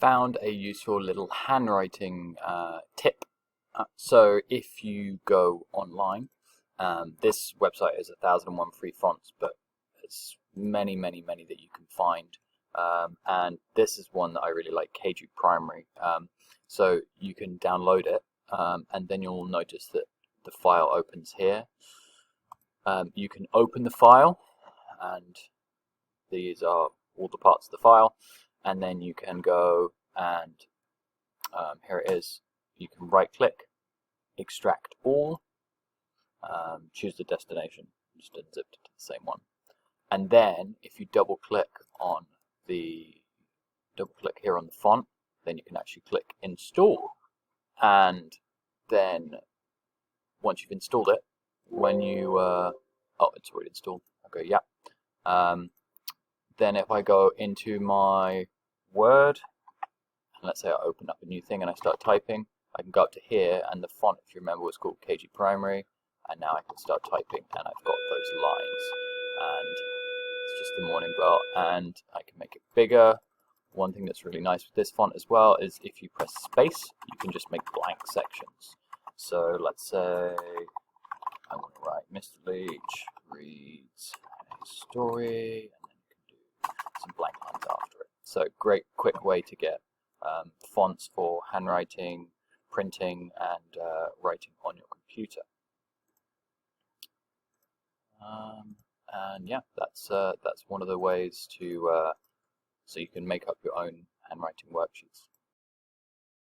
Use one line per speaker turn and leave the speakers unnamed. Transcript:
found a useful little handwriting tip. So if you go online, this website is 1001 free fonts, but there's many that you can find. And this is one that I really like, KG Primary. So you can download it, and then you'll notice that the file opens here. You can open the file, and these are all the parts of the file, and then you can go and here it is. You can right click, extract all, choose the destination, just unzip it to the same one, and then if you double click here on the font, then you can actually click install, and then once you've installed it, when you oh, it's already installed. Okay, yeah. Then if I go into my Word, and let's say I open up a new thing and I start typing, I can go up to here, and the font, if you remember, was called KG Primary, and now I can start typing, and I've got those lines, and it's just the morning bell, and I can make it bigger. One thing that's really nice with this font as well is if you press space, you can just make blank sections. So let's say I want to write Mr. Leach reads a story, and then you can do some blank lines after it. So great quick way to get fonts for handwriting, printing, and writing on your computer. And yeah, that's one of the ways to so you can make up your own handwriting worksheets.